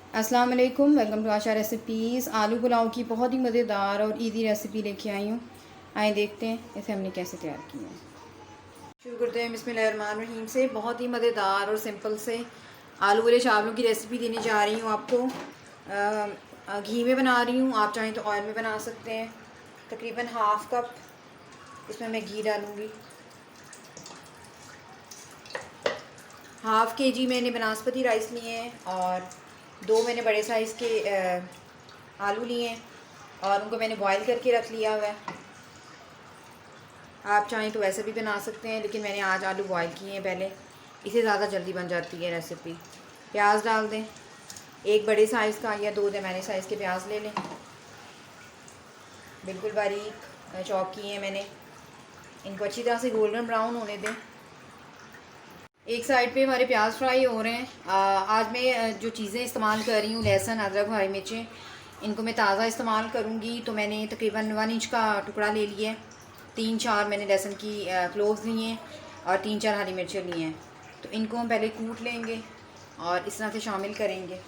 अस्सलाम वालेकुम, welcome to Asha recipes. आलू पुलाव की बहुत ही मज़ेदार और इजी रेसिपी लेके आई हूँ। आए देखते हैं इसे हमने कैसे तैयार किया है। शुरू करते हैं बिस्मिल्लाहिर्रहमानिर्रहीम से। बहुत ही मज़ेदार और सिंपल से आलू वाले चावलों की रेसिपी देने जा रही हूँ आपको। घी में बना रही हूँ, आप चाहें तो ऑयल में बना सकते हैं। तकरीबन हाफ़ कप इसमें मैं घी डालूँगी। हाफ़ केजी मैंने बनास्पति राइस लिए हैं और 2 मैंने बड़े साइज़ के आलू लिए हैं और उनको मैंने बॉईल करके रख लिया हुआ है। आप चाहें तो वैसे भी बना सकते हैं, लेकिन मैंने आज आलू बॉईल किए हैं पहले, इसे ज़्यादा जल्दी बन जाती है रेसिपी। प्याज डाल दें, एक बड़े साइज़ का या 2 दरमियाने साइज़ के प्याज ले लें, बिल्कुल बारीक चॉप किए हैं मैंने। इनको अच्छी तरह से गोल्डन ब्राउन होने दें। एक साइड पे हमारे प्याज फ्राई हो रहे हैं। आज मैं जो चीज़ें इस्तेमाल कर रही हूँ, लहसुन, अदरक, हरी मिर्चें, इनको मैं ताज़ा इस्तेमाल करूँगी। तो मैंने तकरीबन 1 इंच का टुकड़ा ले लिया है। 3-4 मैंने लहसुन की क्लोव्स लिए हैं और 3-4 हरी मिर्चें लिए हैं। तो इनको हम पहले कूट लेंगे और इस तरह से शामिल करेंगे।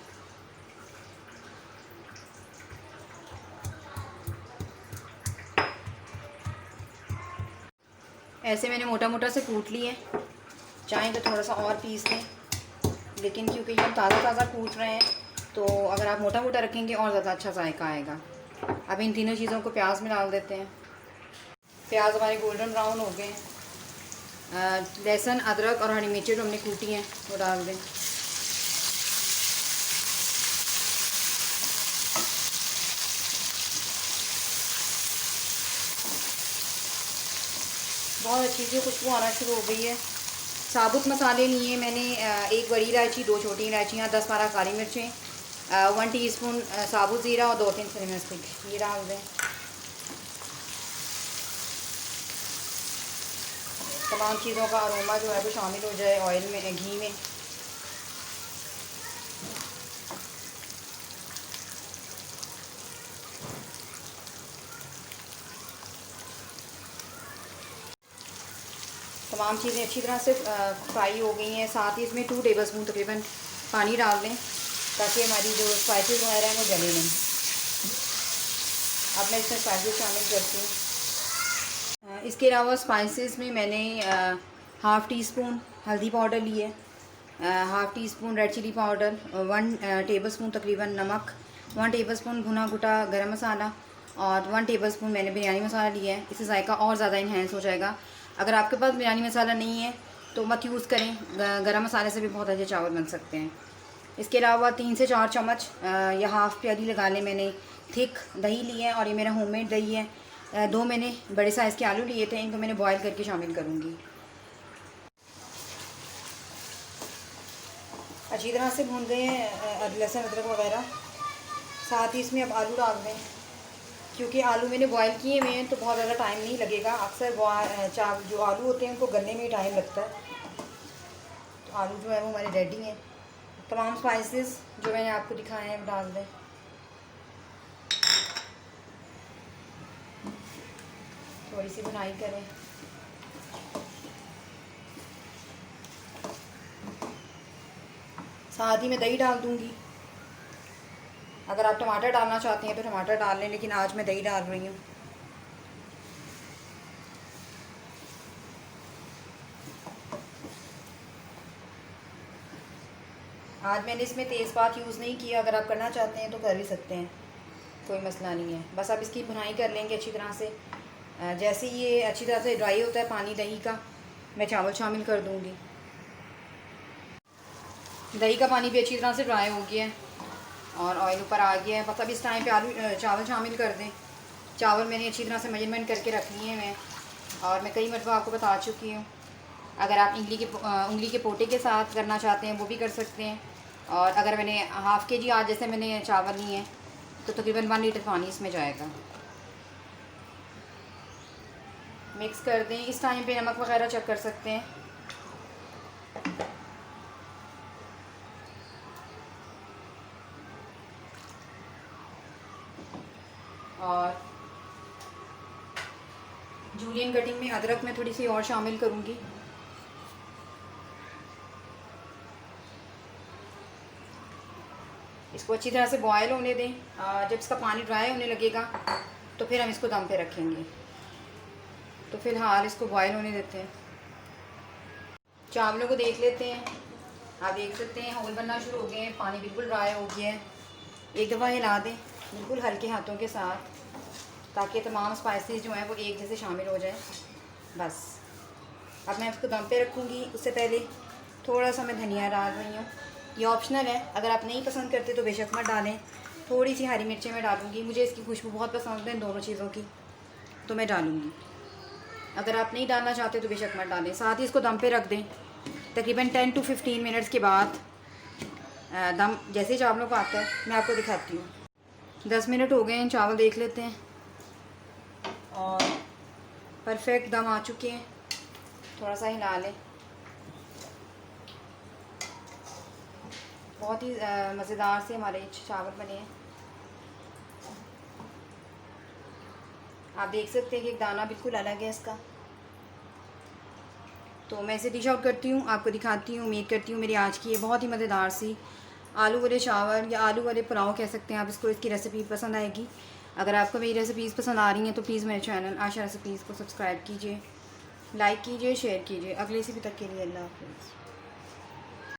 ऐसे मैंने मोटा मोटा से कूट लिए। चाहें तो थोड़ा सा और पीस दें, लेकिन क्योंकि हम ताज़ा ताज़ा कूट रहे हैं तो अगर आप मोटा मोटा रखेंगे और ज़्यादा अच्छा जायका आएगा। अब इन तीनों चीज़ों को प्याज में डाल देते हैं। प्याज हमारे गोल्डन ब्राउन हो गए। लहसुन, अदरक और हरी मिर्ची जो हमने कूटी हैं वो डाल दें। बहुत अच्छी सी खुशबू आना शुरू हो गई है। साबुत मसाले लिए मैंने, एक बड़ी इलायची, 2 छोटी इलायचियाँ, 10-12 काली मिर्चें, 1 टीस्पून साबुत ज़ीरा और 2-3 सिनेमन स्टिक, ये डाल दें। तमाम चीज़ों का अरोमा जो है वो शामिल हो जाए ऑयल में, घी में। तमाम चीज़ें अच्छी तरह से फ्राई हो गई हैं। साथ ही इसमें 2 टेबलस्पून तकरीबन पानी डाल दें ताकि हमारी जो स्पाइसेस वगैरह हैं वो जले नहीं। अब मैं इसमें स्पाइसेस शामिल करती हूँ। इसके अलावा स्पाइसेस में मैंने हाफ़ टी स्पून हल्दी पाउडर लिए, half teaspoon red chilli powder, 1 tablespoon तकरीबन नमक, 1 टेबलस्पून भुना कुटा गरम मसाला और 1 टेबलस्पून मैंने बिरयानी मसाला लिया है। इससे जायका और ज़्यादा इन्हेंस हो जाएगा। अगर आपके पास बिरयानी मसाला नहीं है तो मत यूज़ करें, गरम मसाले से भी बहुत अच्छे चावल बन सकते हैं। इसके अलावा 3 से 4 चम्मच या हाफ़ प्याली लगा लें मैंने थिक दही ली है और ये मेरा होममेड दही है। 2 मैंने बड़े साइज़ के आलू लिए थे, इनको मैंने बॉईल करके शामिल करूँगी। अच्छी तरह से भून गए हैं लहसुन, अदरक वगैरह। साथ ही इसमें अब आलू डाल दें। क्योंकि आलू मैंने बॉईल किए हुए हैं तो बहुत ज़्यादा टाइम नहीं लगेगा। अक्सर जो आलू होते हैं उनको गलने में ही टाइम लगता है। तो आलू जो है वो हमारे रेडी हैं। तमाम स्पाइसेस जो मैंने आपको दिखाए हैं डाल दें। थोड़ी सी भुनाई करें। साथ ही मैं दही डाल दूँगी। अगर आप टमाटर डालना चाहते हैं तो टमाटर डाल लें, लेकिन आज मैं दही डाल रही हूँ। आज मैंने इसमें तेज़पात यूज़ नहीं किया, अगर आप करना चाहते हैं तो कर भी सकते हैं, कोई मसला नहीं है। बस अब इसकी भुनाई कर लेंगे अच्छी तरह से। जैसे ये अच्छी तरह से ड्राई होता है पानी दही का, मैं चावल शामिल कर दूँगी। दही का पानी भी अच्छी तरह से ड्राई हो गया है और ऑयल ऊपर आ गया है। बस अब इस टाइम पे आलू चावल शामिल कर दें। चावल मैंने अच्छी तरह से मेजरमेंट करके रख लिए हैं और मैं कई मरतबा आपको बता चुकी हूँ। अगर आप उंगली के पोटे के साथ करना चाहते हैं वो भी कर सकते हैं। और अगर मैंने हाफ़ केजी आज जैसे मैंने चावल लिए हैं तो तकरीबन 1 लीटर पानी इसमें जाएगा। मिक्स कर दें। इस टाइम पे नमक वगैरह चेक कर सकते हैं। और जूलियन कटिंग में अदरक में थोड़ी सी और शामिल करूँगी। इसको अच्छी तरह से बॉयल होने दें। जब इसका पानी ड्राई होने लगेगा तो फिर हम इसको दम पे रखेंगे। तो फ़िलहाल इसको बॉयल होने देते हैं। चावलों को देख लेते हैं। आप देख सकते हैं होल बनना शुरू हो गए हैं, पानी बिल्कुल ड्राई हो गया है। एक दफ़ा हिला दें बिल्कुल हल्के हाथों के साथ, ताकि तमाम स्पाइसेस जो हैं वो एक जैसे शामिल हो जाए। बस अब मैं इसको दम पे रखूँगी। उससे पहले थोड़ा सा मैं धनिया डाल रही हूँ। ये ऑप्शनल है, अगर आप नहीं पसंद करते तो बेशक मत डालें। थोड़ी सी हरी मिर्चें मैं डालूँगी, मुझे इसकी खुशबू बहुत पसंद है इन दोनों चीज़ों की, तो मैं डालूँगी। अगर आप नहीं डालना चाहते तो बेशक मत डालें। साथ ही इसको दम पे रख दें। तकरीबन 10 to 15 मिनट्स के बाद दम जैसे चावलों को आता है मैं आपको दिखाती हूँ। 10 मिनट हो गए हैं, चावल देख लेते हैं और परफेक्ट दम आ चुके हैं। थोड़ा सा हिला लें। बहुत ही मज़ेदार से हमारे चावल बने हैं। आप देख सकते हैं कि एक दाना बिल्कुल अलग है इसका। तो मैं इसे डिश आउट करती हूँ, आपको दिखाती हूँ। उम्मीद करती हूँ मेरी आज की ये बहुत ही मज़ेदार सी आलू वाले चावल या आलू वाले पुलाव कह सकते हैं आप इसको, इसकी रेसिपी पसंद आएगी। अगर आपको मेरी रेसिपीज़ पसंद आ रही हैं तो प्लीज़ मेरे चैनल आशा रेसिपीज़ को सब्सक्राइब कीजिए, लाइक कीजिए, शेयर कीजिए। अगली रेसिपी तक के लिए अल्लाह हाफ़िज़।